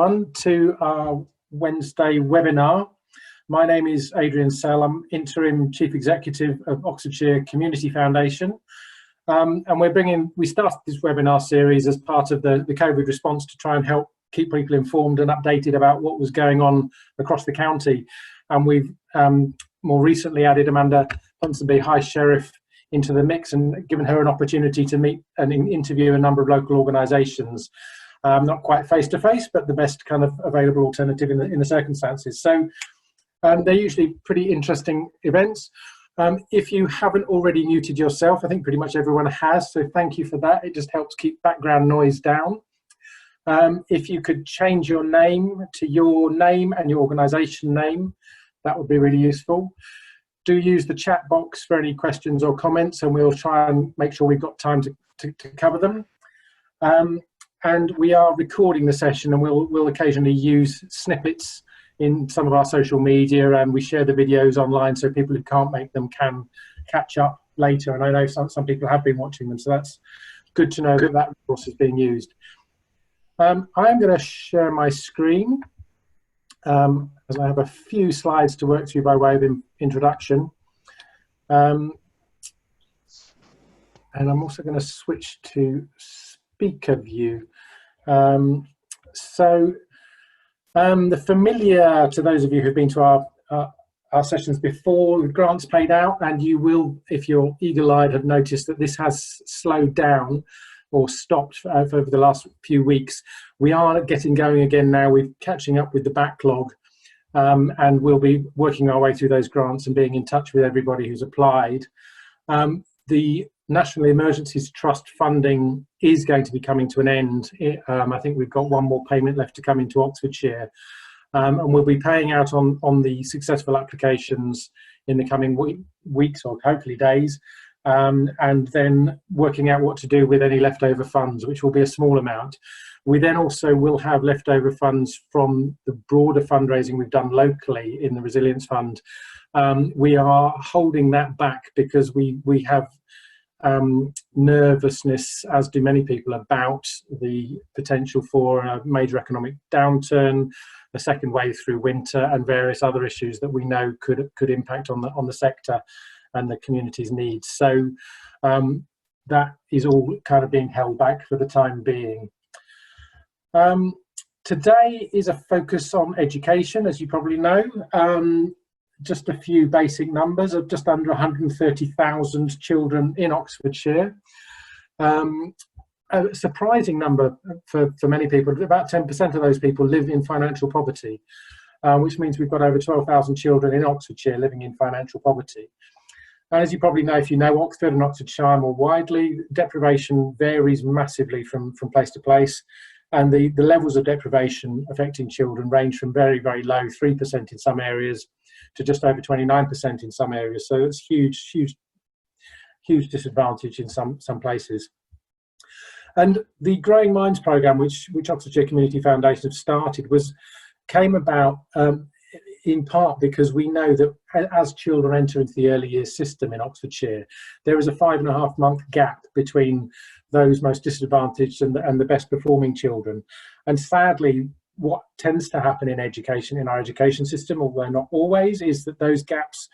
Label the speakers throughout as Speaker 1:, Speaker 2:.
Speaker 1: To our Wednesday webinar. My name is Adrian Sell. I'm Interim Chief Executive of Oxfordshire Community Foundation. And we started this webinar series as part of the COVID response to try and help keep people informed and updated about what was going on across the county. And we've more recently added Amanda Ponsonby, High Sheriff, into the mix and given her an opportunity to meet and interview a number of local organisations. Not quite face-to-face, but the best kind of available alternative in the circumstances. So they're usually pretty interesting events. If you haven't already muted yourself, I think pretty much everyone has, so thank you for that. It just helps keep background noise down. If you could change your name to your name and your organisation name, that would be really useful. Do use the chat box for any questions or comments, and we'll try and make sure we've got time to cover them. And we are recording the session, and we'll occasionally use snippets in some of our social media, and we share the videos online so people who can't make them can catch up later. And I know some people have been watching them, so that's good to know that resource is being used. I'm going to share my screen as I have a few slides to work through by way of introduction. And I'm also going to switch to speaker view. The familiar to those of you who've been to our sessions before, the grants paid out, and you will, if you're eagle-eyed, have noticed that this has slowed down or stopped over the last few weeks. We are getting going again now. We're catching up with the backlog, and we'll be working our way through those grants and being in touch with everybody who's applied. The National Emergencies Trust funding is going to be coming to an end. I think we've got one more payment left to come into Oxfordshire, and we'll be paying out on the successful applications in the coming weeks or hopefully days, and then working out what to do with any leftover funds, which will be a small amount. We then also will have leftover funds from the broader fundraising we've done locally in the Resilience Fund. We are holding that back because we have nervousness, as do many people, about the potential for a major economic downturn, a second wave through winter, and various other issues that we know could impact on the sector and the community's needs. So that is all kind of being held back for the time being. Today is a focus on education, as you probably know. Just a few basic numbers of just under 130,000 children in Oxfordshire. A surprising number for many people. About 10% of those people live in financial poverty, which means we've got over 12,000 children in Oxfordshire living in financial poverty. And as you probably know, if you know Oxford and Oxfordshire more widely, deprivation varies massively from place to place. And the levels of deprivation affecting children range from very, very low, 3% in some areas, to just over 29% in some areas. So it's huge disadvantage in some places. And the Growing Minds programme, which Oxfordshire Community Foundation have started, came about in part because we know that as children enter into the early years system in Oxfordshire, there is a 5.5-month gap between those most disadvantaged and the best performing children. And sadly, what tends to happen in education, in our education system, although not always, is that those gaps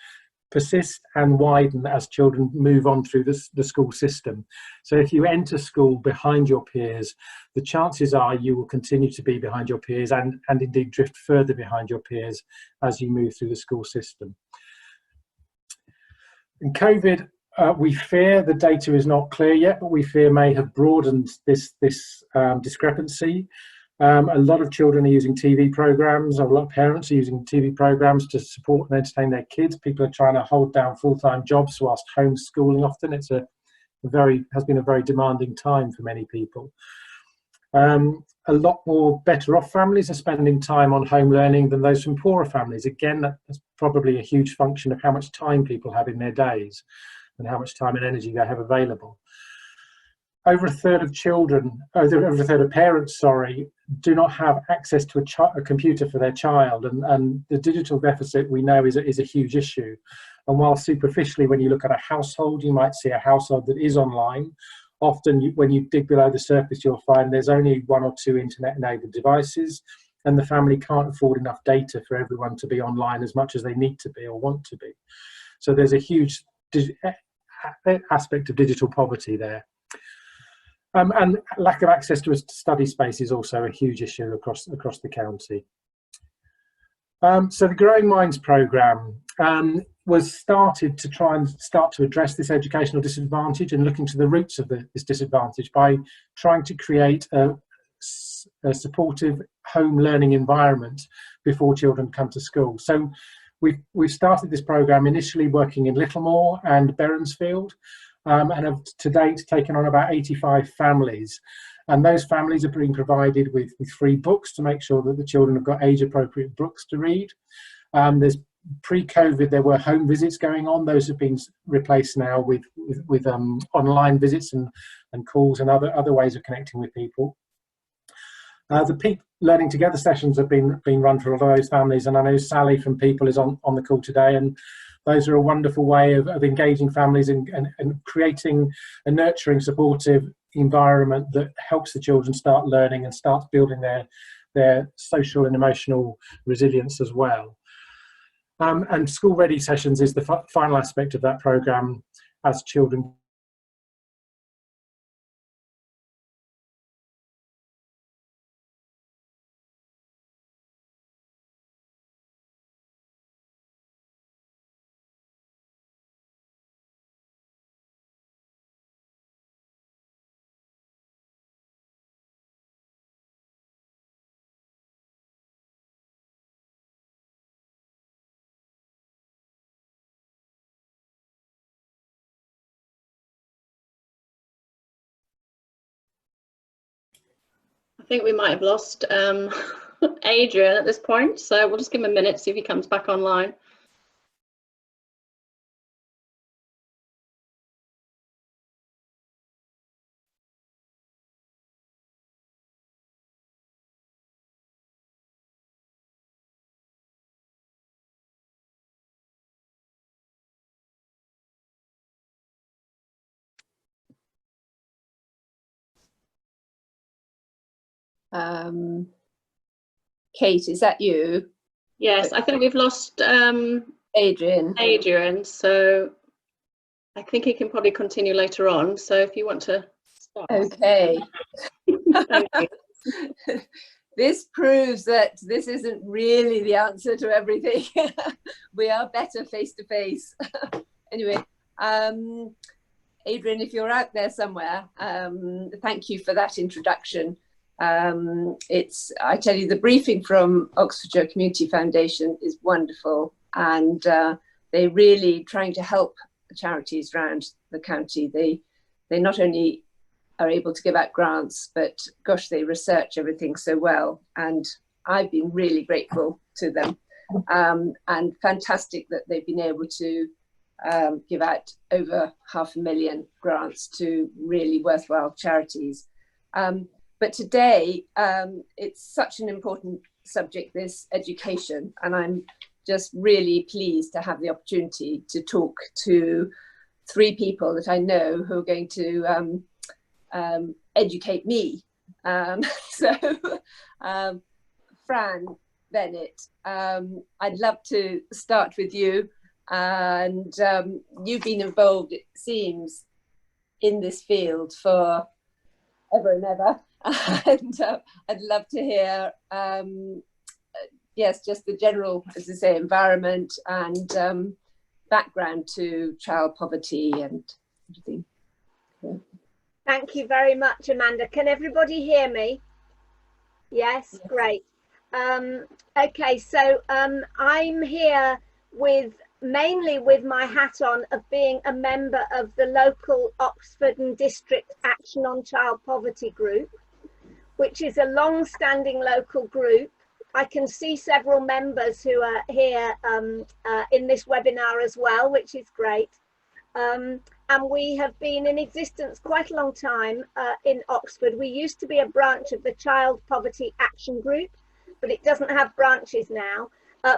Speaker 1: persist and widen as children move on through the school system. So if you enter school behind your peers, the chances are you will continue to be behind your peers and indeed drift further behind your peers as you move through the school system. In COVID, we fear, the data is not clear yet, but we fear may have broadened this discrepancy. A lot of children are using TV programs, or a lot of parents are using TV programs to support and entertain their kids. People are trying to hold down full-time jobs whilst homeschooling often. It's has been a very demanding time for many people. A lot more better off families are spending time on home learning than those from poorer families. Again, that's probably a huge function of how much time people have in their days and how much time and energy they have available. Over a third of parents, do not have access to a computer for their child, and the digital deficit we know is a huge issue. And while superficially, when you look at a household, you might see a household that is online. Often, when you dig below the surface, you'll find there's only 1 or 2 internet-enabled devices, and the family can't afford enough data for everyone to be online as much as they need to be or want to be. So there's a huge aspect of digital poverty there. And lack of access to a study space is also a huge issue across the county. So the Growing Minds programme was started to try and address this educational disadvantage and look into the roots of this disadvantage by trying to create a supportive home learning environment before children come to school. So we've started this programme initially working in Littlemore and Berensfield, and have to date taken on about 85 families. And those families are being provided with free books to make sure that the children have got age-appropriate books to read. There's pre-COVID, there were home visits going on. Those have been replaced now with online visits and calls and other ways of connecting with people. The Peak Learning Together sessions have been run for a lot of those families, and I know Sally from People is on the call today, and those are a wonderful way of engaging families and creating a nurturing, supportive environment that helps the children start learning and start building their social and emotional resilience as well. And School Ready sessions is the final aspect of that programme as children.
Speaker 2: I think we might have lost Adrian at this point, so we'll just give him a minute, see if he comes back online.
Speaker 3: Kate, is that you?
Speaker 2: Yes, I think we've lost
Speaker 3: Adrian,
Speaker 2: so I think he can probably continue later on. So if you want to start.
Speaker 3: Okay. This proves that this isn't really the answer to everything. We are better face to face. Anyway, Adrian, if you're out there somewhere, thank you for that introduction. I tell you, the briefing from Oxfordshire Community Foundation is wonderful, and they're really trying to help charities around the county. They not only are able to give out grants, but gosh, they research everything so well, and I've been really grateful to them, and fantastic that they've been able to give out over 500,000 grants to really worthwhile charities. But today, it's such an important subject, this education, and I'm just really pleased to have the opportunity to talk to 3 people that I know who are going to educate me. Fran, Bennett, I'd love to start with you, and you've been involved, it seems, in this field for ever and ever. And I'd love to hear, yes, just the general, as I say, environment and background to child poverty and everything. Yeah.
Speaker 4: Thank you very much, Amanda. Can everybody hear me? Yes, great. Okay, so I'm here mainly with my hat on of being a member of the local Oxford and District Action on Child Poverty group, which is a long-standing local group. I can see several members who are here in this webinar as well, which is great. And we have been in existence quite a long time in Oxford. We used to be a branch of the Child Poverty Action Group, but it doesn't have branches now.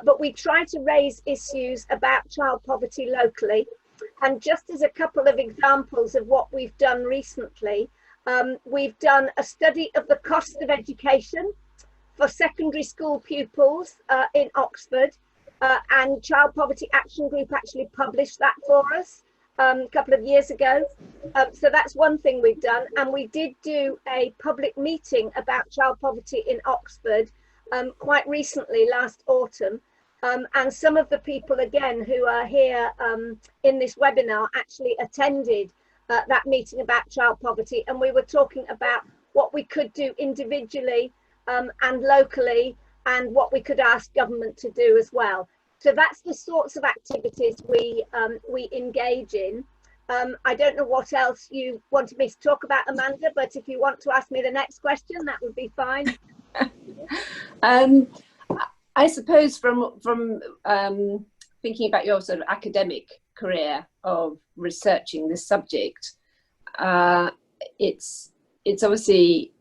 Speaker 4: But we try to raise issues about child poverty locally. And just as a couple of examples of what we've done recently, we've done a study of the cost of education for secondary school pupils in Oxford, and Child Poverty Action Group actually published that for us a couple of years ago. So that's one thing we've done, and we did do a public meeting about child poverty in Oxford quite recently, last autumn, and some of the people again who are here in this webinar actually attended that meeting about child poverty, and we were talking about what we could do individually and locally, and what we could ask government to do as well. So that's the sorts of activities we engage in. I don't know what else you wanted me to talk about, Amanda, but if you want to ask me the next question, that would be fine.
Speaker 3: I suppose from thinking about your sort of academic career of researching this subject, it's obviously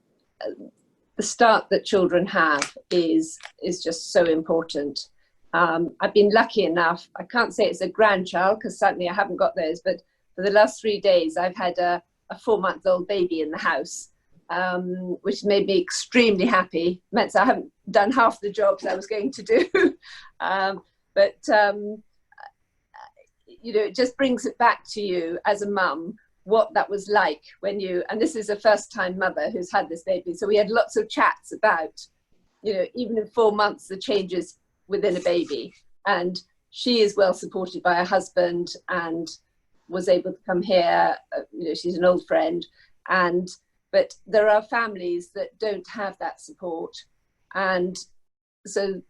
Speaker 3: the start that children have is just so important. I've been lucky enough, I can't say it's a grandchild because certainly I haven't got those, but for the last 3 days I've had a 4-month-old baby in the house, which made me extremely happy. Meant I haven't done half the jobs I was going to do. But you know, it just brings it back to you as a mum, what that was like when you, and this is a first-time mother who's had this baby, so we had lots of chats about, you know, even in 4 months, the changes within a baby. And she is well supported by her husband and was able to come here. You know, she's an old friend, but there are families that don't have that support, and so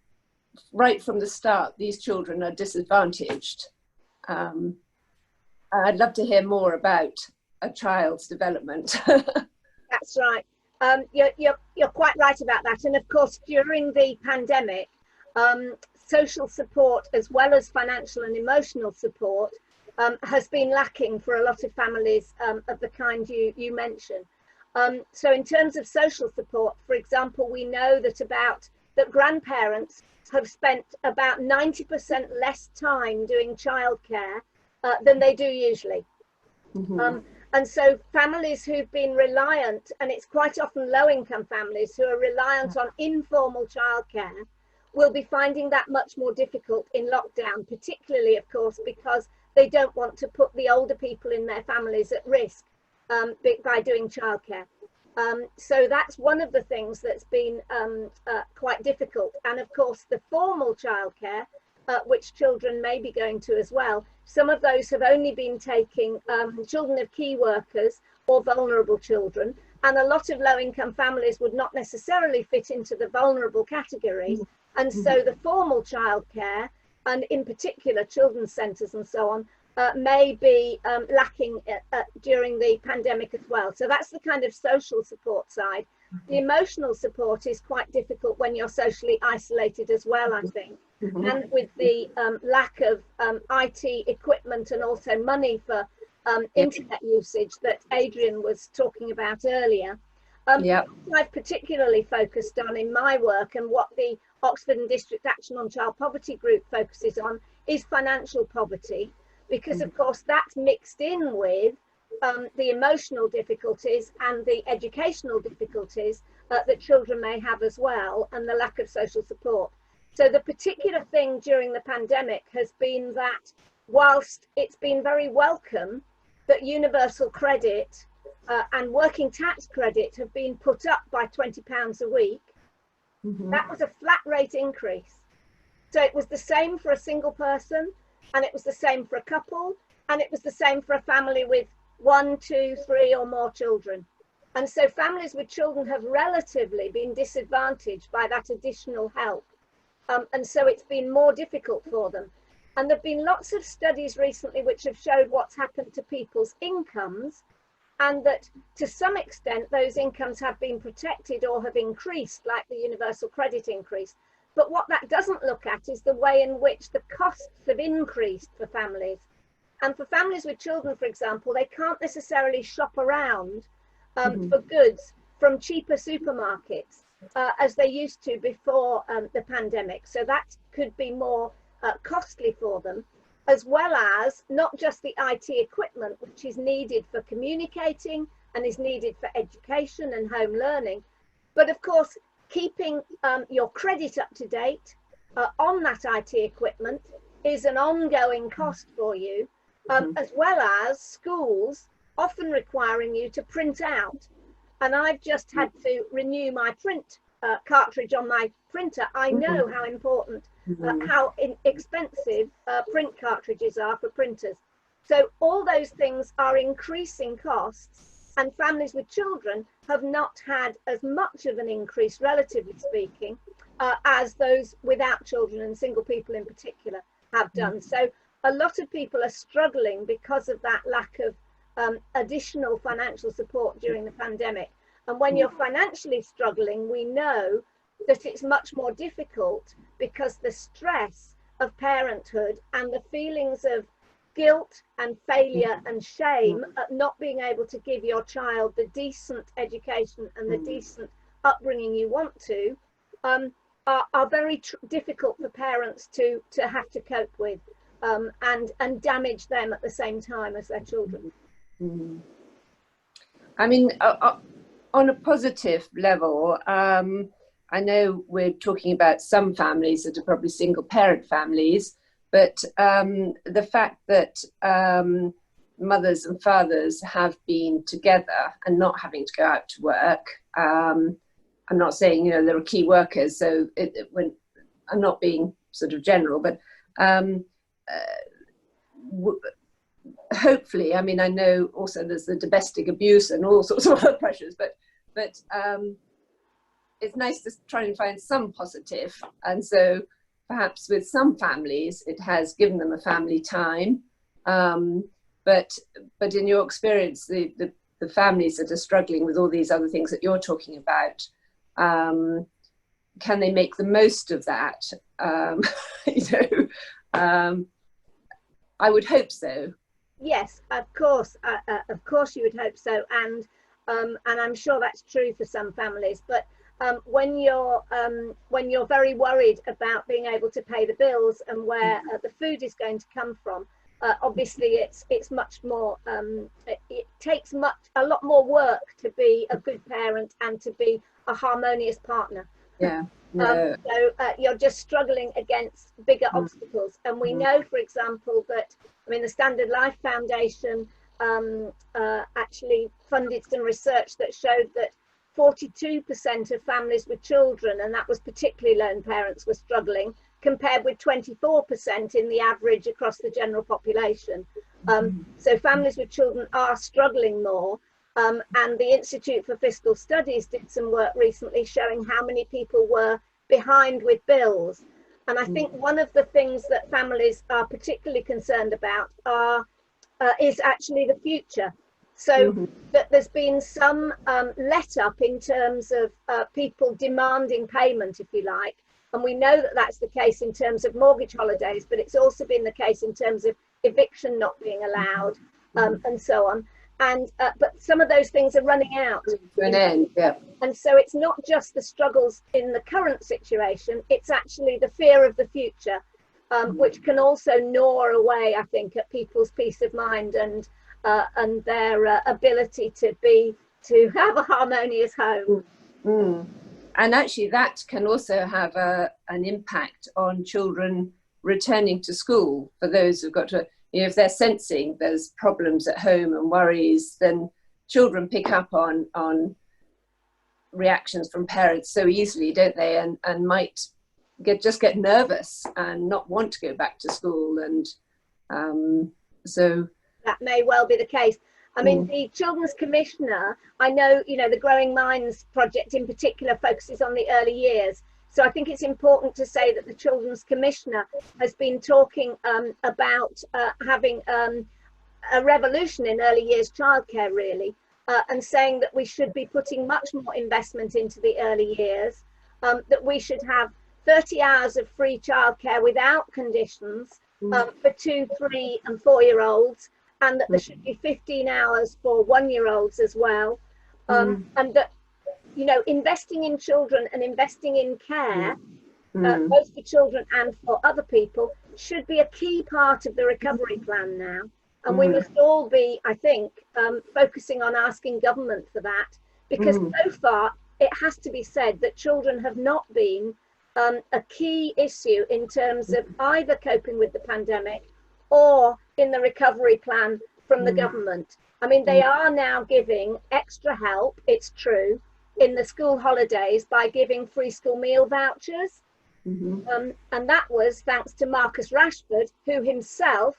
Speaker 3: right from the start these children are disadvantaged. I'd love to hear more about a child's development.
Speaker 4: That's right. You're quite right about that. And of course, during the pandemic, social support as well as financial and emotional support has been lacking for a lot of families of the kind you mentioned. So in terms of social support, for example, we know that grandparents have spent about 90% less time doing childcare than they do usually.
Speaker 3: Mm-hmm.
Speaker 4: And so families who've been reliant, and it's quite often low-income families who are reliant on informal childcare, will be finding that much more difficult in lockdown, particularly, of course, because they don't want to put the older people in their families at risk by doing childcare. So that's one of the things that's been quite difficult. And of course, the formal childcare, which children may be going to as well, some of those have only been taking children of key workers or vulnerable children. And a lot of low-income families would not necessarily fit into the vulnerable category. And so the formal childcare, and in particular children's centres and so on, may be lacking during the pandemic as well. So that's the kind of social support side. The emotional support is quite difficult when you're socially isolated as well, I think. And with the lack of IT equipment and also money for internet usage that Adrian was talking about earlier. What I've particularly focused on in my work, and what the Oxford and District Action on Child Poverty group focuses on, is financial poverty, because of course that's mixed in with the emotional difficulties and the educational difficulties that children may have as well, and the lack of social support. So the particular thing during the pandemic has been that whilst it's been very welcome that universal credit and working tax credit have been put up by £20 a week, that was a flat rate increase. So it was the same for a single person, and it was the same for a couple, and it was the same for a family with 1, 2, 3 or more children. And so families with children have relatively been disadvantaged by that additional help. And so it's been more difficult for them. And there've been lots of studies recently which have showed what's happened to people's incomes, and that to some extent those incomes have been protected or have increased, like the universal credit increase. But what that doesn't look at is the way in which the costs have increased for families. And for families with children, for example, they can't necessarily shop around for goods from cheaper supermarkets as they used to before the pandemic. So that could be more costly for them, as well as not just the IT equipment, which is needed for communicating and is needed for education and home learning, but of course keeping your credit up to date on that IT equipment is an ongoing cost for you, as well as schools often requiring you to print out. And I've just had to renew my print cartridge on my printer. I know how important, how expensive print cartridges are for printers. So all those things are increasing costs, and families with children have not had as much of an increase, relatively speaking, as those without children, and single people in particular have done. So a lot of people are struggling because of that lack of additional financial support during the pandemic. And when you're financially struggling, we know that it's much more difficult, because the stress of parenthood and the feelings of guilt and failure and shame at not being able to give your child the decent education and the decent upbringing you want to are very difficult for parents to have to cope with, and damage them at the same time as their children.
Speaker 3: I mean, on a positive level, I know we're talking about some families that are probably single parent families, but the fact that mothers and fathers have been together and not having to go out to work, I'm not saying, you know, there are key workers, so when I'm not being sort of general, but hopefully, I mean, I know also there's the domestic abuse and all sorts of other pressures, but it's nice to try and find some positive. And so perhaps with some families, it has given them a family time. But in your experience, the families that are struggling with all these other things that you're talking about, can they make the most of that? You know, I would hope so. Yes,
Speaker 4: of course you would hope so, and I'm sure that's true for some families. But when you're very worried about being able to pay the bills and where the food is going to come from, obviously it's much more. It takes a lot more work to be a good parent and to be a harmonious partner.
Speaker 3: Yeah.
Speaker 4: So you're just struggling against bigger obstacles. And we know, for example, that, I mean, the Standard Life Foundation actually funded some research that showed that 42% of families with children, and that was particularly lone parents, were struggling, compared with 24% in the average across the general population. So families with children are struggling more. And the Institute for Fiscal Studies did some work recently showing how many people were behind with bills. And I think one of the things that families are particularly concerned about is actually the future. So that there's been some let up in terms of people demanding payment, if you like. And we know that that's the case in terms of mortgage holidays, but it's also been the case in terms of eviction not being allowed, and so on. And but some of those things are running out
Speaker 3: to an end, yeah.
Speaker 4: And so it's not just the struggles in the current situation, it's actually the fear of the future, which can also gnaw away, I think, at people's peace of mind and their ability to have a harmonious home.
Speaker 3: And actually that can also have an impact on children returning to school. For those who've got to, you know, if they're sensing there's problems at home and worries, then children pick up on reactions from parents so easily, don't they? And might just get nervous and not want to go back to school. And so
Speaker 4: that may well be the case. I mean, the Children's Commissioner, I know, you know, the Growing Minds project in particular focuses on the early years. So I think it's important to say that the Children's Commissioner has been talking about having a revolution in early years childcare, really, and saying that we should be putting much more investment into the early years, that we should have 30 hours of free childcare without conditions for 2, 3 and 4-year-olds, and that there should be 15 hours for 1-year-olds as well, and that, you know, investing in children and investing in care, both for children and for other people, should be a key part of the recovery plan now. And we must all be, I think, focusing on asking government for that, because so far it has to be said that children have not been a key issue in terms of either coping with the pandemic or in the recovery plan from the government. I mean, they are now giving extra help, it's true, in the school holidays by giving free school meal vouchers. And that was thanks to Marcus Rashford, who himself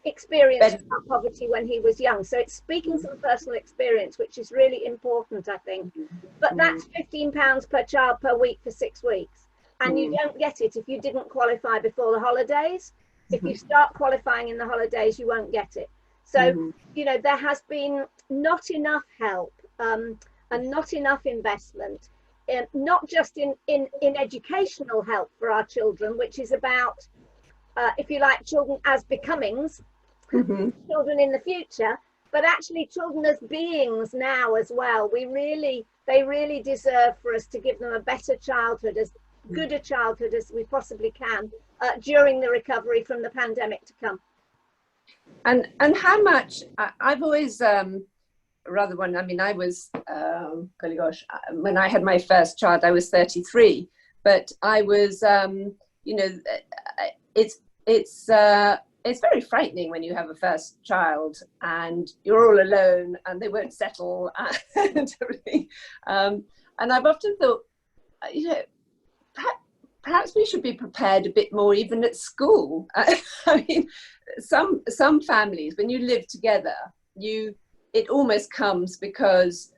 Speaker 4: experienced poverty when he was young. So it's speaking from personal experience, which is really important, I think. But that's £15 per child per week for 6 weeks. And you don't get it if you didn't qualify before the holidays. If you start qualifying in the holidays, you won't get it. So, you know, there has been not enough help and not enough investment, not just in educational help for our children, which is about, if you like, children as becomings, children in the future, but actually children as beings now as well. They really deserve for us to give them a better childhood, as good a childhood as we possibly can during the recovery from the pandemic to come.
Speaker 3: And how much, I've always I was, golly gosh, when I had my first child, I was 33, but I was, you know, it's very frightening when you have a first child and you're all alone and they won't settle and everything. And I've often thought, you know, perhaps we should be prepared a bit more even at school. I mean, some families, when you live together, it almost comes because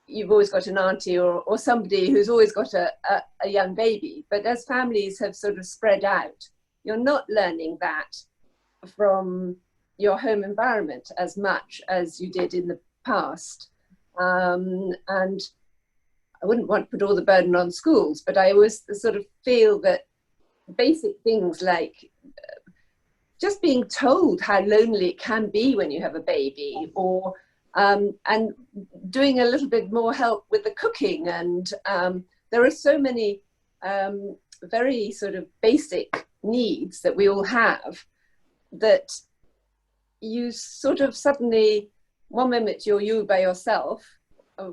Speaker 3: you've always got an auntie or somebody who's always got a young baby. But as families have sort of spread out, you're not learning that from your home environment as much as you did in the past. And I wouldn't want to put all the burden on schools, but I always sort of feel that basic things like just being told how lonely it can be when you have a baby, or and doing a little bit more help with the cooking. And there are so many very sort of basic needs that we all have, that you sort of suddenly, one minute you're you by yourself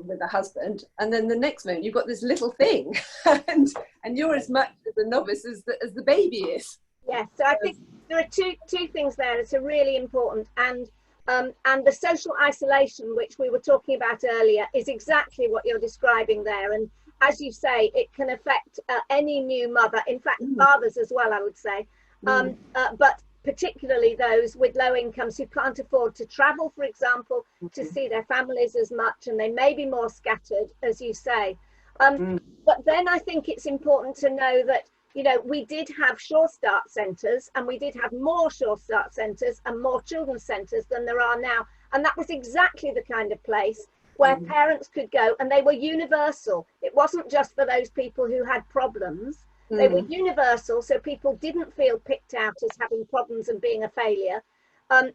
Speaker 3: with a husband, and then the next moment you've got this little thing and you're as much as a novice as the baby is.
Speaker 4: Yes, so I think there are two things there that are really important, and the social isolation, which we were talking about earlier, is exactly what you're describing there. And as you say, it can affect any new mother, in fact fathers as well, I would say, but particularly those with low incomes who can't afford to travel, for example, to see their families as much, and they may be more scattered, as you say. But then I think it's important to know that, you know, we did have Sure Start centres, and we did have more Sure Start centres and more children's centres than there are now. And that was exactly the kind of place where parents could go, and they were universal. It wasn't just for those people who had problems. They were universal, so people didn't feel picked out as having problems and being a failure.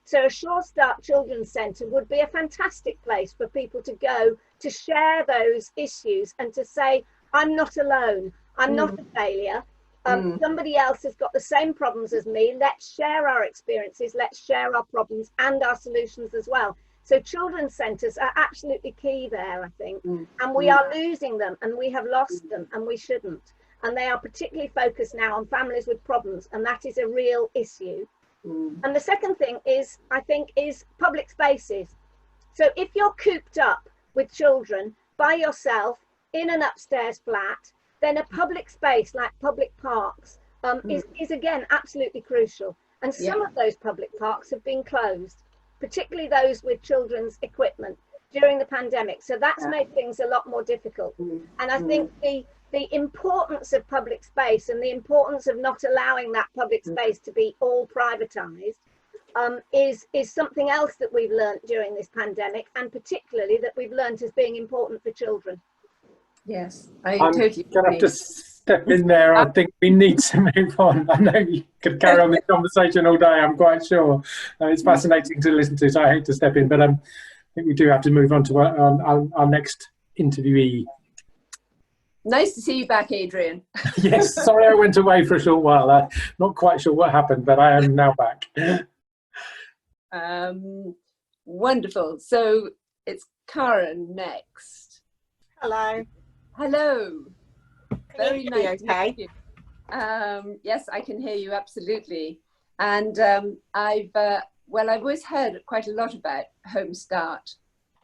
Speaker 4: So a Sure Start Children's Centre would be a fantastic place for people to go to share those issues and to say, I'm not alone, I'm not a failure. Somebody else has got the same problems as me. Let's share our experiences, let's share our problems and our solutions as well. So children's centres are absolutely key there, I think. And we are losing them, and we have lost them, and we shouldn't. And they are particularly focused now on families with problems, and that is a real issue. And the second thing is, I think, is public spaces. So if you're cooped up with children by yourself in an upstairs flat, then a public space like public parks is again absolutely crucial. And some of those public parks have been closed, particularly those with children's equipment during the pandemic. So that's made things a lot more difficult. And I think the importance of public space and the importance of not allowing that public space to be all privatized is something else that we've learned during this pandemic, and particularly that we've learned as being important for children.
Speaker 3: Yes, I'm
Speaker 1: totally gonna have to step in there. I think we need to move on. I know you could carry on this conversation all day, I'm quite sure. It's fascinating to listen to, so I hate to step in, but I think we do have to move on to our next interviewee.
Speaker 3: Nice to see you back, Adrian.
Speaker 1: Yes, sorry I went away for a short while. Not quite sure what happened, but I am now back.
Speaker 3: Wonderful. So it's Karen next.
Speaker 5: Hello.
Speaker 3: Hello. Very nice to
Speaker 5: Okay.
Speaker 3: meet you. Yes, I can hear you absolutely. And I've always heard quite a lot about Home Start,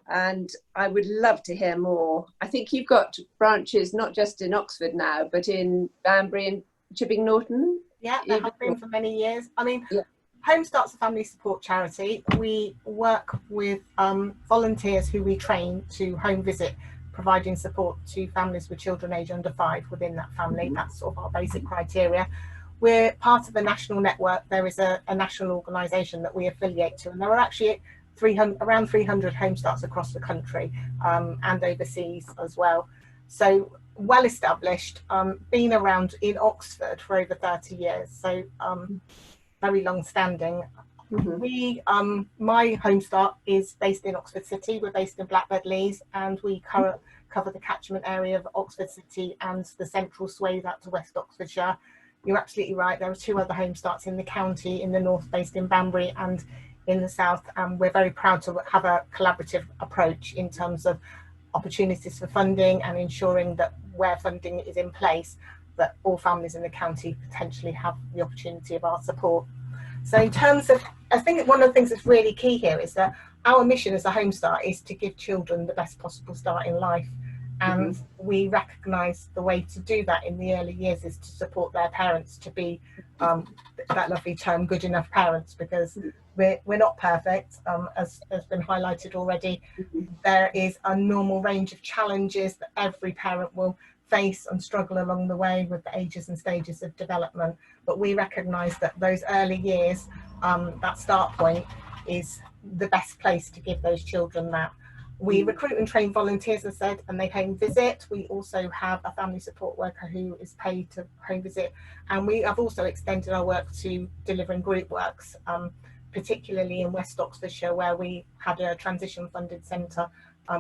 Speaker 3: and I would love to hear more. I think you've got branches not just in Oxford now, but in Banbury and Chipping Norton.
Speaker 5: Yeah, they have been for many years. I mean,
Speaker 3: Yeah.
Speaker 5: Home Start's a family support charity. We work with volunteers who we train to home visit, providing support to families with children aged under 5 within that family. That's sort of our basic criteria. We're part of a national network. There is a national organisation that we affiliate to, and there are actually around 300 Home Starts across the country and overseas as well. So well established, been around in Oxford for over 30 years, so very long standing. We my Home Start is based in Oxford City. We're based in Blackbird Leys, and we cover the catchment area of Oxford City and the central swathe out to West Oxfordshire. You're absolutely right, there are 2 other Home Starts in the county, in the north based in Banbury and in the south, and we're very proud to have a collaborative approach in terms of opportunities for funding and ensuring that where funding is in place, that all families in the county potentially have the opportunity of our support. So in terms of, I think one of the things that's really key here is that our mission as a Home Start is to give children the best possible start in life, and we recognise the way to do that in the early years is to support their parents to be that lovely term, good enough parents, because we're not perfect, as has been highlighted already. There is a normal range of challenges that every parent will face and struggle along the way with the ages and stages of development, but we recognise that those early years, that start point, is the best place to give those children that. We recruit and train volunteers, as I said, and they home visit. We also have a family support worker who is paid to home visit, and we have also extended our work to delivering group works, particularly in West Oxfordshire, where we had a transition funded centre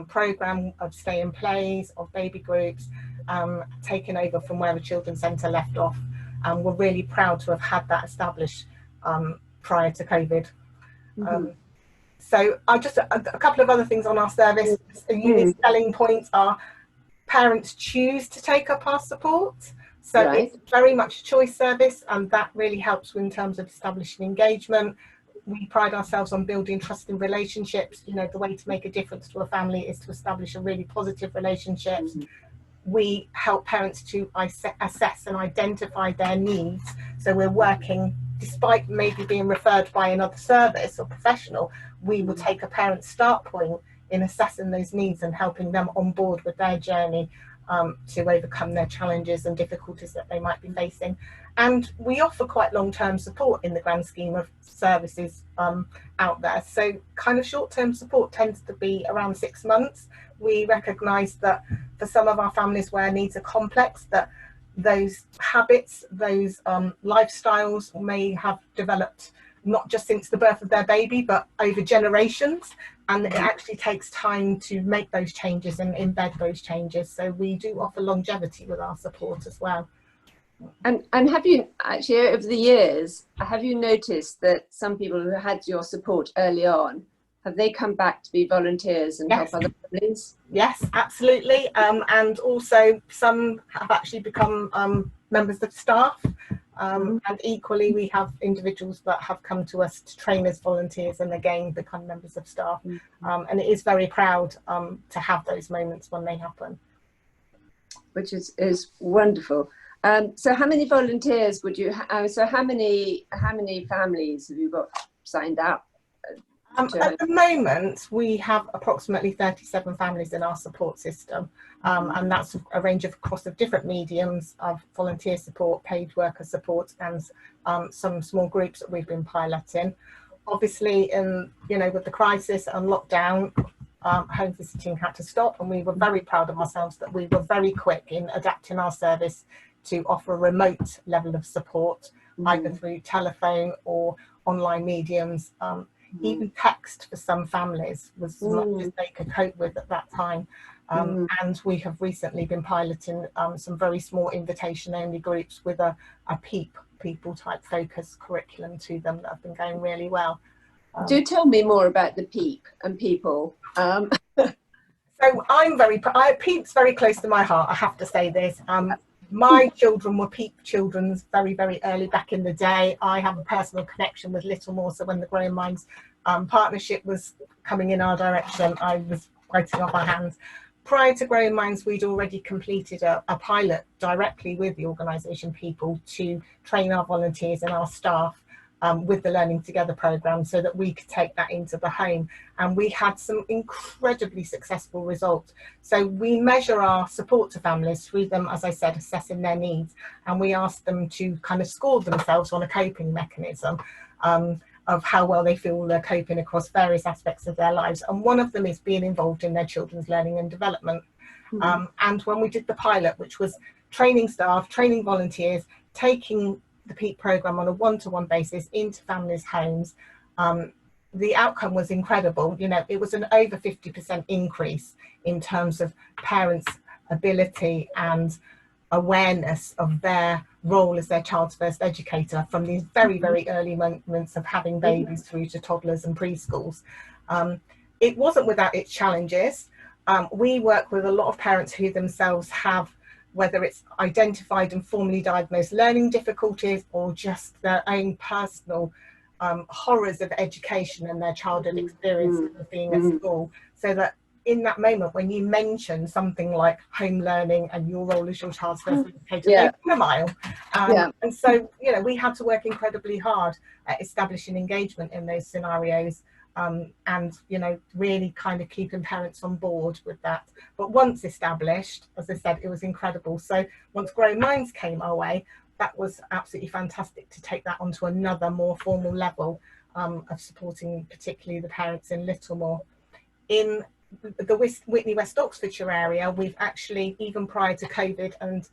Speaker 5: programme of stay and plays, of baby groups, taken over from where the children's centre left off, and we're really proud to have had that established prior to COVID. So I'll just a couple of other things on our service. A unique selling points are parents choose to take up our support, so it's very much a choice service, and that really helps in terms of establishing engagement. We pride ourselves on building trusting relationships. You know, the way to make a difference to a family is to establish a really positive relationships. We help parents to assess and identify their needs, so we're working, despite maybe being referred by another service or professional, we will take a parent's start point in assessing those needs and helping them on board with their journey to overcome their challenges and difficulties that they might be facing. And we offer quite long-term support in the grand scheme of services out there. So kind of short-term support tends to be around 6 months. We recognise that for some of our families where needs are complex, that those habits, those lifestyles may have developed not just since the birth of their baby, but over generations, and it actually takes time to make those changes and embed those changes. So we do offer longevity with our support as well.
Speaker 3: And have you actually, over the years, have you noticed that some people who had your support early on, have they come back to be volunteers and help other families?
Speaker 5: Yes, absolutely. And also some have actually become members of staff. And equally, we have individuals that have come to us to train as volunteers and again become members of staff. And it is very proud to have those moments when they happen.
Speaker 3: Which is wonderful. So how many volunteers would you have? So how many families have you got signed up?
Speaker 5: At the moment, we have approximately 37 families in our support system, and that's a range of across of different mediums of volunteer support, paid worker support, and some small groups that we've been piloting. Obviously, with the crisis and lockdown, home visiting had to stop, and we were very proud of ourselves that we were very quick in adapting our service to offer a remote level of support, either through telephone or online mediums. Even text for some families was as much as they could cope with at that time. And we have recently been piloting some very small invitation only groups with a people type focus curriculum to them that have been going really well.
Speaker 3: Do tell me more about the PEEP and people.
Speaker 5: So PEEP's very close to my heart, I have to say this. My children were PEEP children very, very early back in the day. I have a personal connection with Littlemore, so when the Growing Minds partnership was coming in our direction, I was biting off our hands. Prior to Growing Minds, we'd already completed a pilot directly with the organisation people to train our volunteers and our staff with the Learning Together programme, so that we could take that into the home, and we had some incredibly successful results. So we measure our support to families through them, as I said, assessing their needs, and we ask them to kind of score themselves on a coping mechanism of how well they feel they're coping across various aspects of their lives, and one of them is being involved in their children's learning and development. And when we did the pilot, which was training staff, training volunteers, taking the PEEP programme on a one-to-one basis into families' homes, the outcome was incredible. You know, it was an over 50% increase in terms of parents' ability and awareness of their role as their child's first educator from these very, very early moments of having babies through to toddlers and preschools. It wasn't without its challenges. We work with a lot of parents who themselves have, whether it's identified and formally diagnosed learning difficulties or just their own personal horrors of education and their childhood experience of being at school, so that in that moment when you mention something like home learning and your role as your child's first educator, they run a mile. And so, you know, we had to work incredibly hard at establishing engagement in those scenarios, and, you know, really kind of keeping parents on board with that. But once established, as I said, it was incredible. So once Growing Minds came our way, that was absolutely fantastic to take that onto another more formal level of supporting particularly the parents in Littlemore. In the Witney West Oxfordshire area, we've actually, even prior to COVID and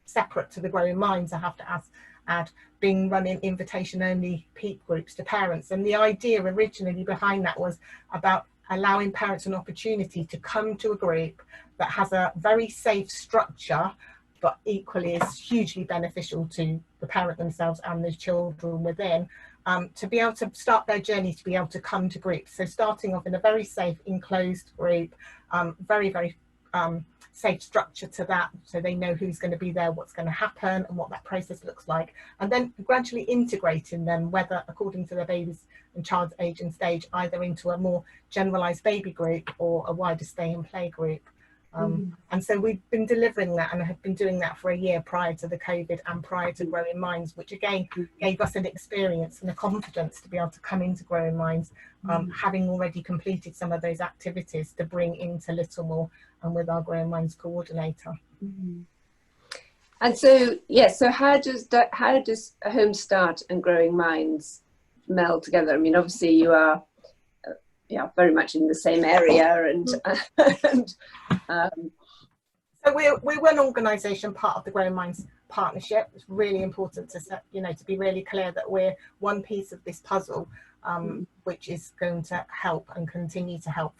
Speaker 5: separate to the Growing Minds, I have to add, been running invitation only PEEP groups to parents. And the idea originally behind that was about allowing parents an opportunity to come to a group that has a very safe structure, but equally is hugely beneficial to the parent themselves and the children within, to be able to start their journey, to be able to come to groups. So starting off in a very safe, enclosed group, very, very safe structure to that, so they know who's going to be there, what's going to happen, and what that process looks like, and then gradually integrating them, whether according to their baby's and child's age and stage, either into a more generalised baby group or a wider stay and play group. And so we've been delivering that, and have been doing that for a year prior to the COVID and prior to Growing Minds, which again gave us an experience and a confidence to be able to come into Growing Minds, having already completed some of those activities to bring into Littlemore and with our Growing Minds coordinator.
Speaker 3: And so, yes, so how does Home Start and Growing Minds meld together? I mean, obviously you are very much in the same area, and
Speaker 5: so we're one organisation, part of the Growing Minds partnership. It's really important to to be really clear that we're one piece of this puzzle, which is going to help and continue to help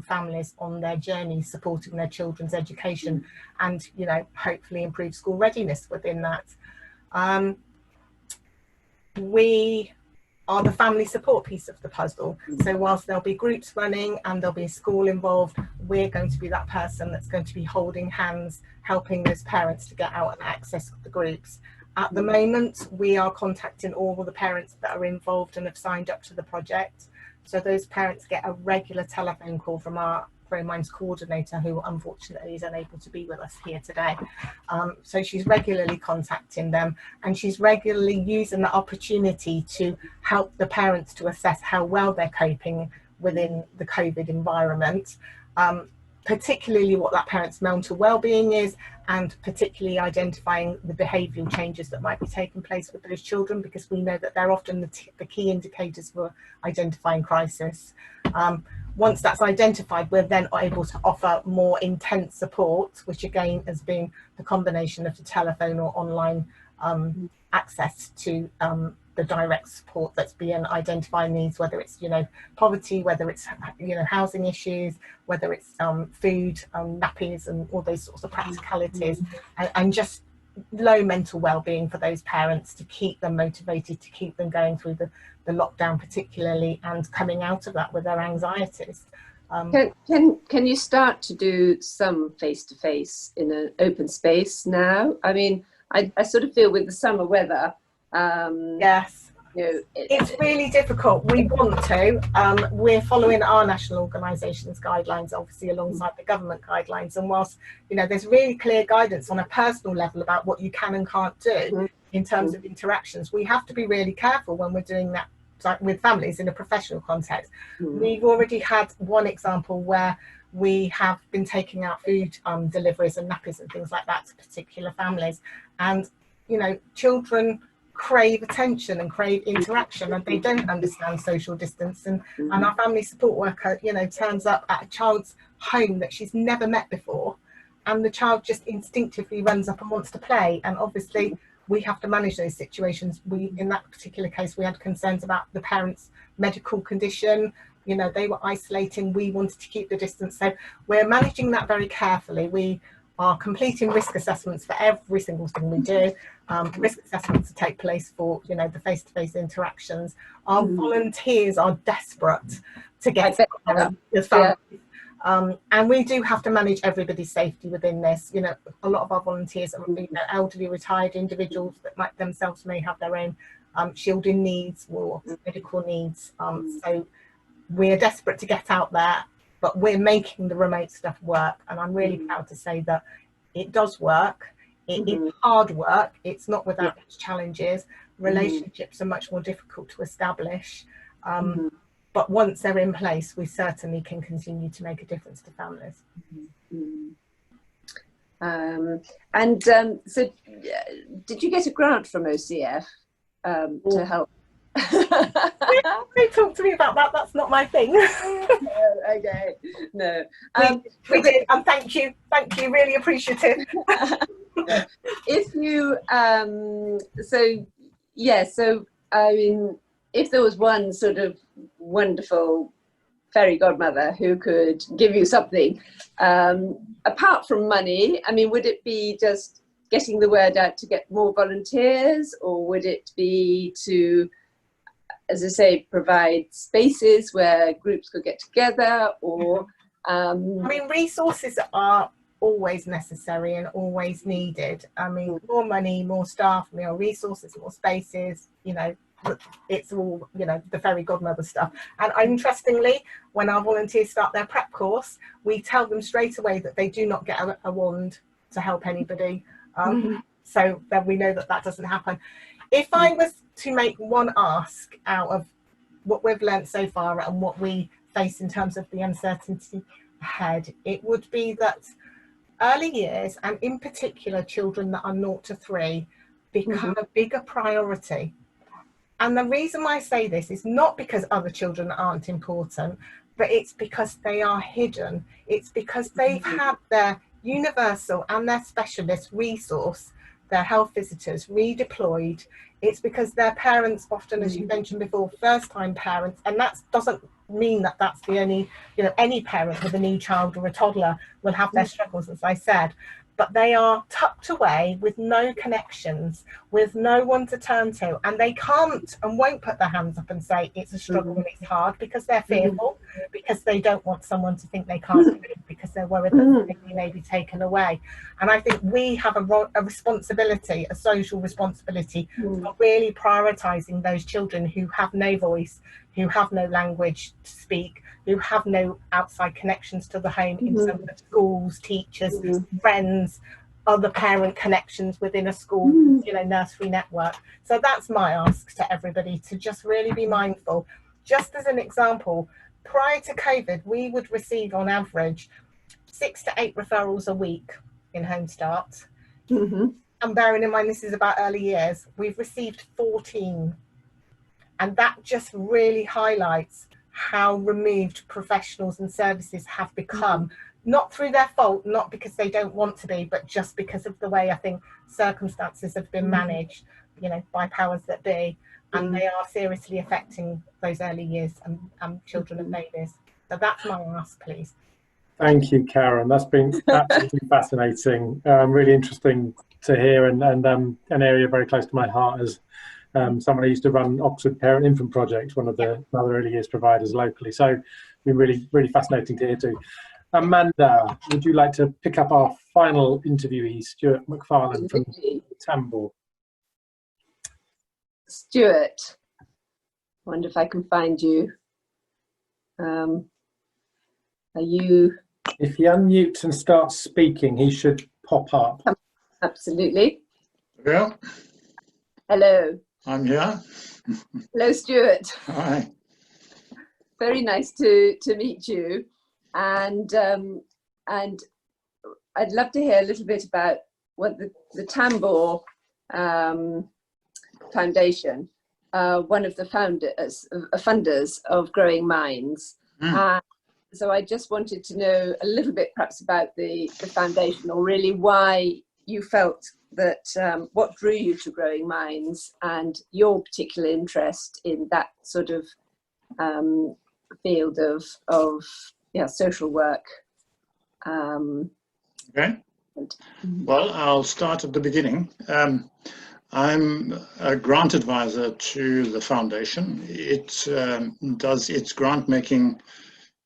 Speaker 5: families on their journey, supporting their children's education, and hopefully improve school readiness within that. We are the family support piece of the puzzle. So whilst there'll be groups running and there'll be a school involved, we're going to be that person that's going to be holding hands, helping those parents to get out and access the groups. At the moment, we are contacting all the parents that are involved and have signed up to the project. So those parents get a regular telephone call from our Growing Minds coordinator, who unfortunately is unable to be with us here today. So she's regularly contacting them, and she's regularly using the opportunity to help the parents to assess how well they're coping within the COVID environment, particularly what that parent's mental well-being is, and particularly identifying the behavioural changes that might be taking place with those children, because we know that they're often the key indicators for identifying crisis. Once that's identified, we're then able to offer more intense support, which again has been the combination of the telephone or online access to the direct support that's been identifying needs, whether it's poverty, whether it's housing issues, whether it's food, nappies, and all those sorts of practicalities, and just low mental well-being for those parents, to keep them motivated, to keep them going through the lockdown particularly, and coming out of that with their anxieties.
Speaker 3: Can you start to do some face-to-face in an open space now? I mean, I sort of feel with the summer weather,
Speaker 5: yes,
Speaker 3: you know,
Speaker 5: it's really difficult. We want to. We're following our national organisation's guidelines, obviously alongside the government guidelines. And whilst, you know, there's really clear guidance on a personal level about what you can and can't do in terms of interactions, we have to be really careful when we're doing that with families in a professional context. We've already had one example where we have been taking out food deliveries and nappies and things like that to particular families, and you know, children crave attention and crave interaction, and they don't understand social distance, and our family support worker, you know, turns up at a child's home that she's never met before, and the child just instinctively runs up and wants to play. And obviously we have to manage those situations. In that particular case, we had concerns about the parents' medical condition. You know, they were isolating, we wanted to keep the distance. So we're managing that very carefully. We are completing risk assessments for every single thing we do. Risk assessments to take place for, you know, the face-to-face interactions. Our volunteers are desperate to get the families. And we do have to manage everybody's safety within this. You know, a lot of our volunteers are, you know, elderly retired individuals that might themselves may have their own shielding needs or medical needs. So we're desperate to get out there, but we're making the remote stuff work. And I'm really proud to say that it does work. It's hard work. It's not without its challenges. Relationships are much more difficult to establish. But once they're in place, we certainly can continue to make a difference to families.
Speaker 3: So did you get a grant from OCF to help?
Speaker 5: Don't talk to me about that. That's not my thing.
Speaker 3: Okay, no.
Speaker 5: We did, and thank you, really appreciative.
Speaker 3: If you, so I mean, if there was one sort of wonderful fairy godmother who could give you something, apart from money, I mean, would it be just getting the word out to get more volunteers, or would it be to, as I say, provide spaces where groups could get together, or
Speaker 5: I mean, resources are always necessary and always needed. I mean, more money, more staff, more resources, more spaces, you know, it's all, you know, the fairy godmother stuff. And interestingly, when our volunteers start their prep course, we tell them straight away that they do not get a wand to help anybody. So that we know that that doesn't happen. If I was to make one ask out of what we've learnt so far and what we face in terms of the uncertainty ahead, it would be that early years, and in particular children that are 0 to 3, become a bigger priority. And the reason why I say this is not because other children aren't important, but it's because they are hidden. It's because they've had their universal and their specialist resource, their health visitors, redeployed. It's because their parents, often, as you mentioned before, first-time parents, and that doesn't mean that that's the only, you know, any parent with a new child or a toddler will have their struggles, as I said, but they are tucked away with no connections, with no one to turn to, and they can't and won't put their hands up and say it's a struggle and it's hard, because they're fearful, because they don't want someone to think they can't do it, because they're worried that they may be taken away. And I think we have a responsibility, a social responsibility, for really prioritising those children who have no voice, who have no language to speak, who have no outside connections to the home in terms of schools, teachers, friends, other parent connections within a school, you know, nursery network. So that's my ask to everybody, to just really be mindful. Just as an example, prior to COVID, we would receive on average 6 to 8 referrals a week in Home Start. And bearing in mind this is about early years, we've received 14. And that just really highlights how removed professionals and services have become, not through their fault, not because they don't want to be, but just because of the way I think circumstances have been managed, you know, by powers that be, and they are seriously affecting those early years and children and babies. So that's my ask, please.
Speaker 1: Thank you, Karen. That's been absolutely fascinating, really interesting to hear, and an area very close to my heart someone who used to run Oxford Parent Infant Project, one of the other early years providers locally. So it's been really fascinating to hear too. Amanda, would you like to pick up our final interviewee, Stuart MacFarlane from Tambour?
Speaker 3: Stuart, I wonder if I can find you. Are you?
Speaker 1: If you unmute and start speaking, he should pop up.
Speaker 3: Absolutely.
Speaker 6: Yeah,
Speaker 3: Hello.
Speaker 6: I'm here.
Speaker 3: Hello, Stuart.
Speaker 6: Hi.
Speaker 3: Very nice to meet you, and I'd love to hear a little bit about what the Tambour Foundation, one of the funders of Growing Minds. So I just wanted to know a little bit perhaps about the foundation, or really why you felt that, what drew you to Growing Minds and your particular interest in that sort of field of social work.
Speaker 6: Okay. Well, I'll start at the beginning. I'm a grant advisor to the foundation. It does its grant making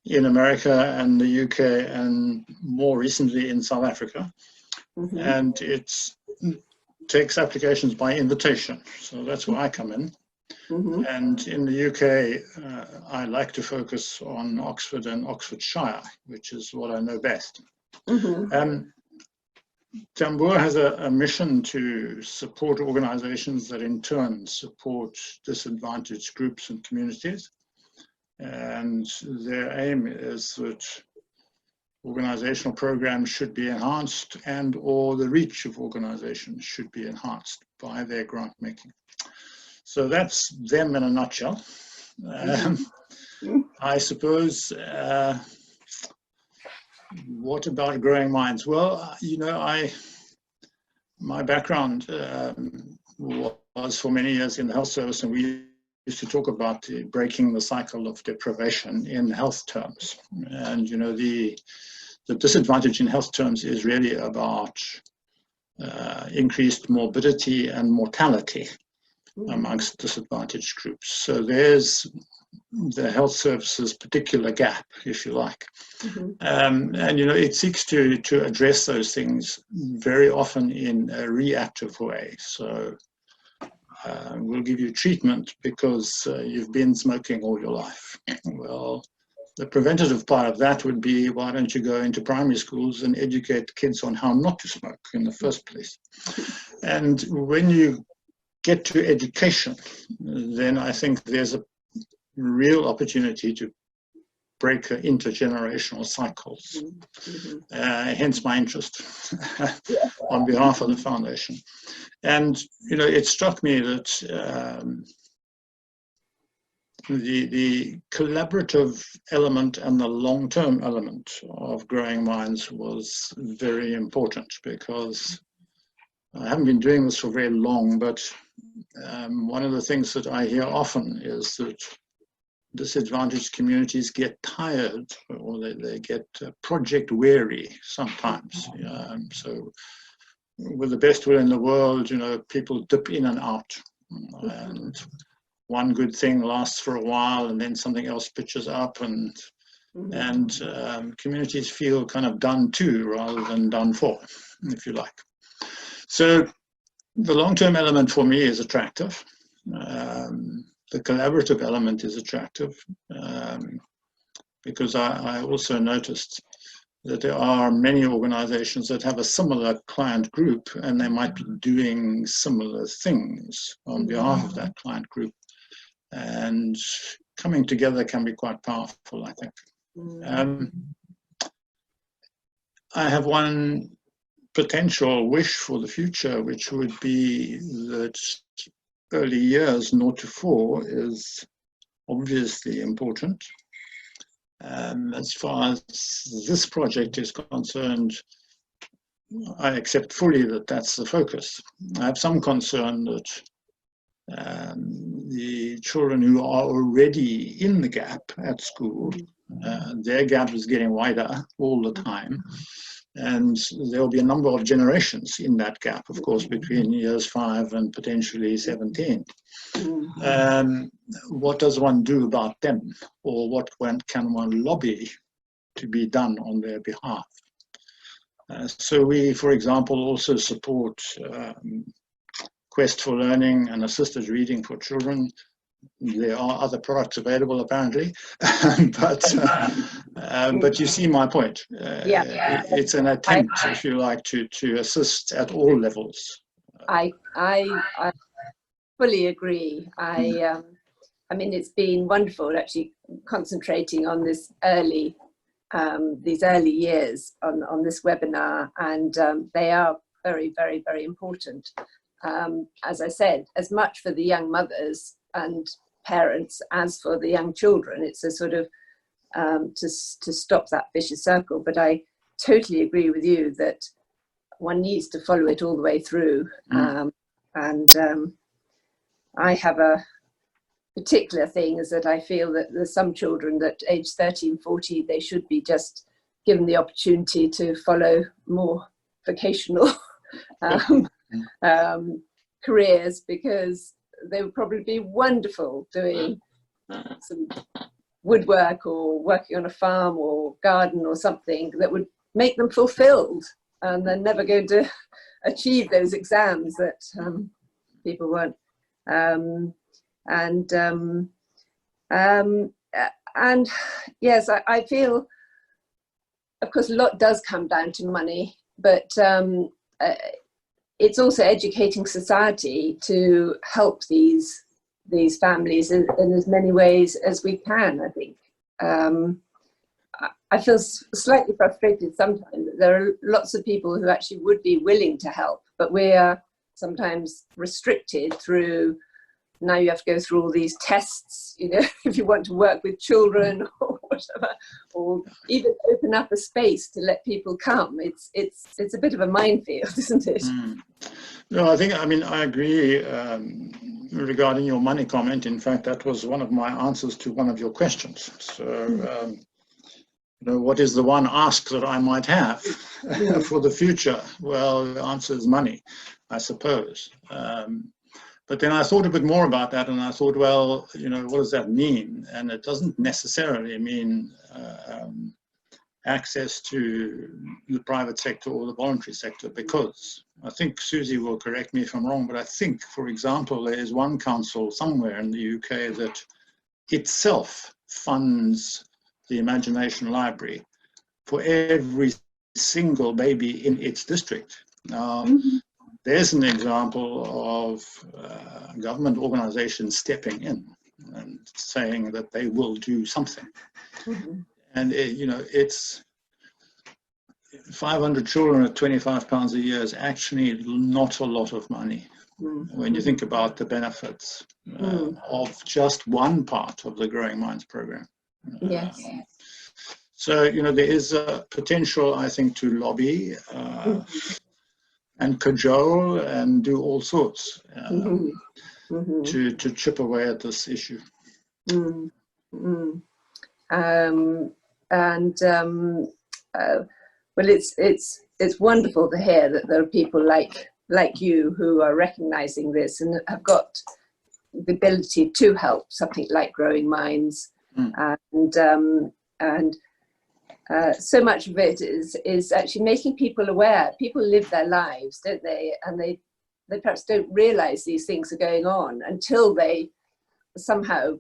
Speaker 6: in America and the UK and more recently in South Africa. And it takes applications by invitation. So that's where I come in. And in the UK, I like to focus on Oxford and Oxfordshire, which is what I know best. Tambour has a mission to support organizations that in turn support disadvantaged groups and communities. And their aim is that organizational programs should be enhanced or the reach of organizations should be enhanced by their grant making. So that's them in a nutshell. I suppose, what about Growing Minds? Well, you know, my background was for many years in the health service, and we used to talk about breaking the cycle of deprivation in health terms. And, you know, the disadvantage in health terms is really about increased morbidity and mortality amongst disadvantaged groups. So there's the health services particular gap, if you like. And, you know, it seeks to address those things very often in a reactive way. So we'll give you treatment because you've been smoking all your life. Well, the preventative part of that would be, why don't you go into primary schools and educate kids on how not to smoke in the first place? And when you get to education, then I think there's a real opportunity to break intergenerational cycles. Hence my interest on behalf of the foundation. And, you know, it struck me that the collaborative element and the long-term element of Growing Minds was very important, because I haven't been doing this for very long, but one of the things that I hear often is that disadvantaged communities get tired, or they get project weary sometimes. So with the best will in the world, you know, people dip in and out, and one good thing lasts for a while and then something else pitches up, and communities feel kind of done to rather than done for, if you like. So the long-term element for me is attractive. The collaborative element is attractive, because I also noticed that there are many organizations that have a similar client group, and they might be doing similar things on behalf of that client group. And coming together can be quite powerful, I think. I have one potential wish for the future, which would be that early years 0 to 4 is obviously important. As far as this project is concerned, I accept fully that that's the focus. I have some concern that the children who are already in the gap at school, their gap is getting wider all the time. And there'll be a number of generations in that gap, of course, between years 5 and potentially 17. What does one do about them, or what can one lobby to be done on their behalf? So we, for example, also support Quest for Learning and assisted reading for children. There are other products available, apparently, but you see my point. It's an attempt, if you like, to assist at all levels.
Speaker 3: I fully agree. I mean, it's been wonderful actually concentrating on this these early years on this webinar, and they are very, very, very important. As I said, as much for the young mothers and parents as for the young children. It's a sort of to stop that vicious circle. But I totally agree with you that one needs to follow it all the way through. I have a particular thing is that I feel that there's some children that age 13, 14, they should be just given the opportunity to follow more vocational careers, because they would probably be wonderful doing some woodwork or working on a farm or garden or something that would make them fulfilled, and they're never going to achieve those exams that people want. And yes, I feel, of course, a lot does come down to money, but it's also educating society to help these families in as many ways as we can, I think. I feel slightly frustrated sometimes that there are lots of people who actually would be willing to help, but we are sometimes restricted through, now you have to go through all these tests, you know, if you want to work with children or whatever, or even open up a space to let people come. It's a bit of a minefield, isn't it?
Speaker 6: No, I agree regarding your money comment. In fact, that was one of my answers to one of your questions. So, you know, what is the one ask that I might have for the future? Well, the answer is money, I suppose. But then I thought a bit more about that, and I thought, well, you know, what does that mean? And it doesn't necessarily mean access to the private sector or the voluntary sector, because I think Susie will correct me if I'm wrong, but I think, for example, there is one council somewhere in the UK that itself funds the Imagination Library for every single baby in its district. Now, there's an example of a government organization stepping in and saying that they will do something. And, you know, it's 500 children at £25 a year is actually not a lot of money when you think about the benefits of just one part of the Growing Minds program.
Speaker 3: Yes.
Speaker 6: So, you know, there is a potential, I think, to lobby and cajole and do all sorts to chip away at this issue.
Speaker 3: Well, it's wonderful to hear that there are people like you who are recognizing this and have got the ability to help something like Growing Minds. And so much of it is actually making people aware. People live their lives, don't they? And they perhaps don't realize these things are going on until they somehow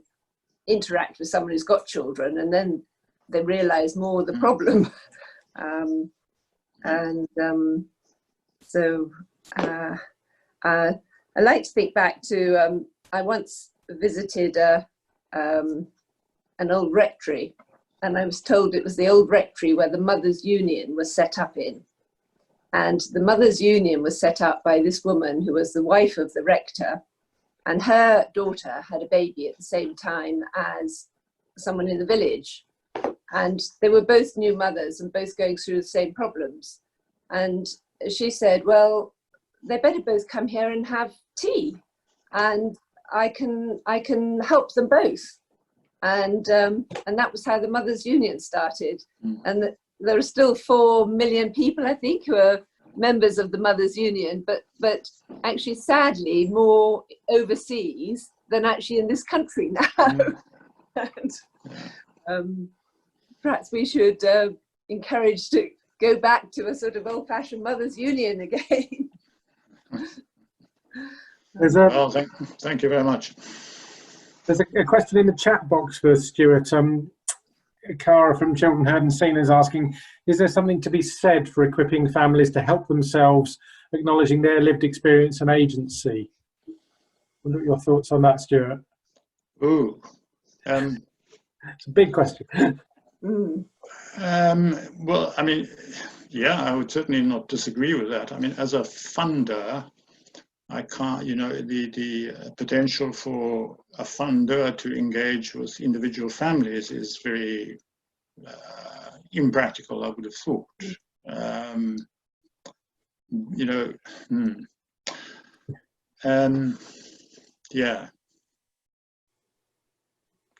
Speaker 3: interact with someone who's got children, and then they realize more of the problem. So I like to think back to, I once visited an old rectory, and I was told it was the old rectory where the Mothers' Union was set up in. And the Mothers' Union was set up by this woman who was the wife of the rector, and her daughter had a baby at the same time as someone in the village. And they were both new mothers and both going through the same problems. And she said, well, they better both come here and have tea, and I can help them both. And that was how the Mothers' Union started. And there are still 4 million people, I think, who are members of the Mothers Union, but actually, sadly, more overseas than actually in this country now. And, perhaps we should encourage to go back to a sort of old-fashioned Mothers Union again.
Speaker 6: Well, thank you very much.
Speaker 1: There's a question in the chat box for Stuart. Cara from Chiltern Heard and Seen is asking, is there something to be said for equipping families to help themselves, acknowledging their lived experience and agency? What are your thoughts on that, Stuart?
Speaker 6: Ooh.
Speaker 1: It's a big question.
Speaker 6: Well, I mean, yeah, I would certainly not disagree with that. I mean, as a funder, I can't, you know, the potential for a funder to engage with individual families is very impractical, I would have thought. You know, yeah.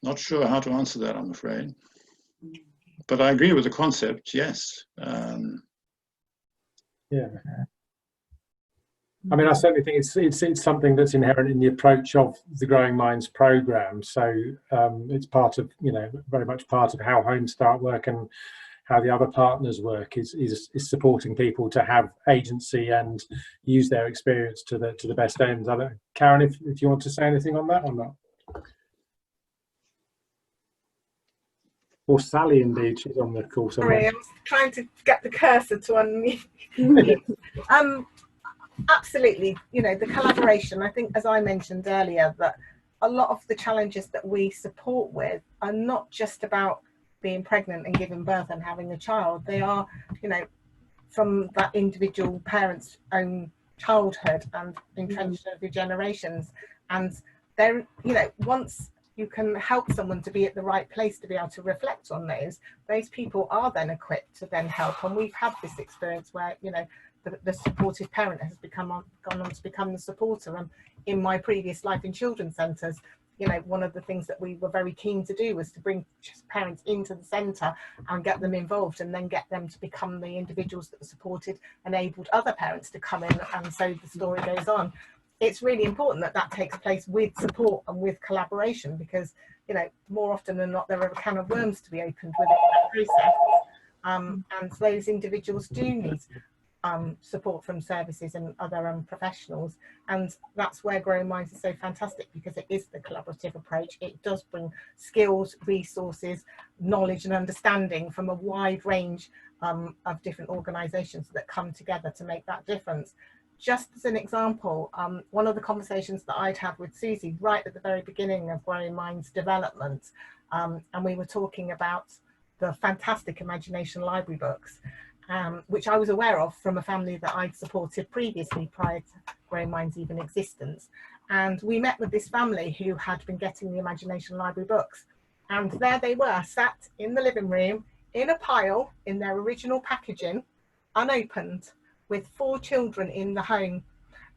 Speaker 6: Not sure how to answer that, I'm afraid. But I agree with the concept, yes.
Speaker 1: Yeah. I mean, I certainly think it's something that's inherent in the approach of the Growing Minds programme. So it's part of, you know, very much part of how Home Start work and how the other partners work is supporting people to have agency and use their experience to the best ends. I don't, Karen, if you want to say anything on that or not. Or Sally, indeed, she's on the call somewhere.
Speaker 5: Sorry, I was trying to get the cursor to unmute. Absolutely, you know, the collaboration, I think, as I mentioned earlier, that a lot of the challenges that we support with are not just about being pregnant and giving birth and having a child. They are, you know, from that individual parent's own childhood and entrenched over generations. And they're, you know, once you can help someone to be at the right place to be able to reflect on those people are then equipped to then help. And we've had this experience where, you know, the supportive parent has gone on to become the supporter. And in my previous life in children's centres, you know, one of the things that we were very keen to do was to bring parents into the centre and get them involved, and then get them to become the individuals that supported, enabled other parents to come in, and so the story goes on. It's really important that that takes place with support and with collaboration, because, you know, more often than not, there are a can of worms to be opened within that process. And those individuals do need support from services and other professionals, and that's where Growing Minds is so fantastic, because it is the collaborative approach. It does bring skills, resources, knowledge and understanding from a wide range of different organisations that come together to make that difference. Just as an example, one of the conversations that I'd had with Susie right at the very beginning of Growing Minds development, and we were talking about the fantastic Imagination Library books, which I was aware of from a family that I'd supported previously prior to Growing Minds even existence. And we met with this family who had been getting the Imagination Library books. And there they were, sat in the living room, in a pile, in their original packaging, unopened, with 4 children in the home.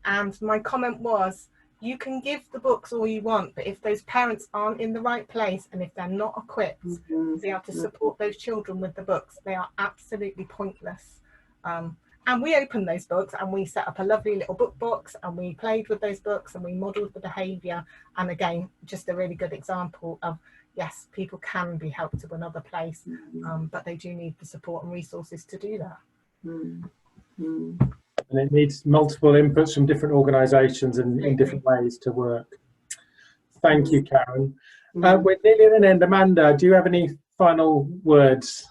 Speaker 5: And my comment was, you can give the books all you want, but if those parents aren't in the right place, and if they're not equipped to be able to support those children with the books, they are absolutely pointless. And we opened those books and we set up a lovely little book box, and we played with those books and we modelled the behaviour. And again, just a really good example of, yes, people can be helped to another place, but they do need the support and resources to do that.
Speaker 1: And it needs multiple inputs from different organisations and in different ways to work. Thank you, Karen. We're nearly at an end. Amanda, do you have any final words?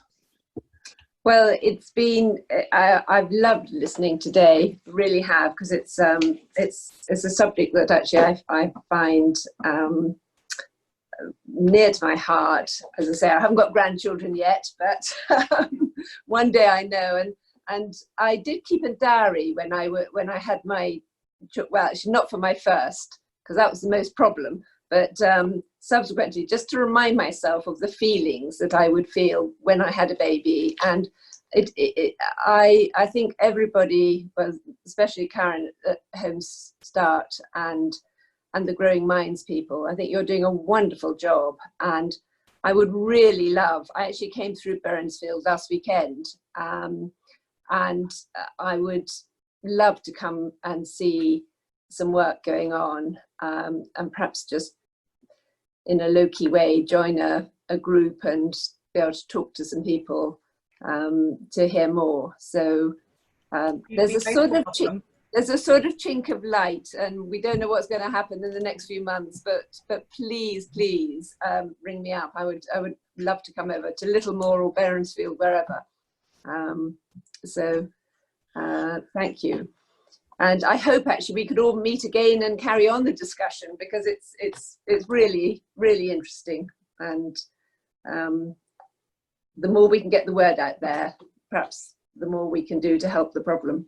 Speaker 3: Well, it's been, I've loved listening today, really have, because it's a subject that actually I find near to my heart. As I say, I haven't got grandchildren yet, but one day I know. And I did keep a diary when I had my, well, actually not for my first, because that was the most problem, but subsequently, just to remind myself of the feelings that I would feel when I had a baby. And I think everybody, well, especially Karen at Home Start and the Growing Minds people, I think you're doing a wonderful job. And I would really love, I actually came through Berensfield last weekend, and I would love to come and see some work going on, and perhaps just in a low-key way join a group and be able to talk to some people to hear more. So there's a sort of chink of light, and we don't know what's going to happen in the next few months, but please ring me up. I would love to come over to Littlemore or Berensfield, wherever. Thank you, and I hope actually we could all meet again and carry on the discussion, because it's really interesting, and the more we can get the word out there, perhaps the more we can do to help the problem.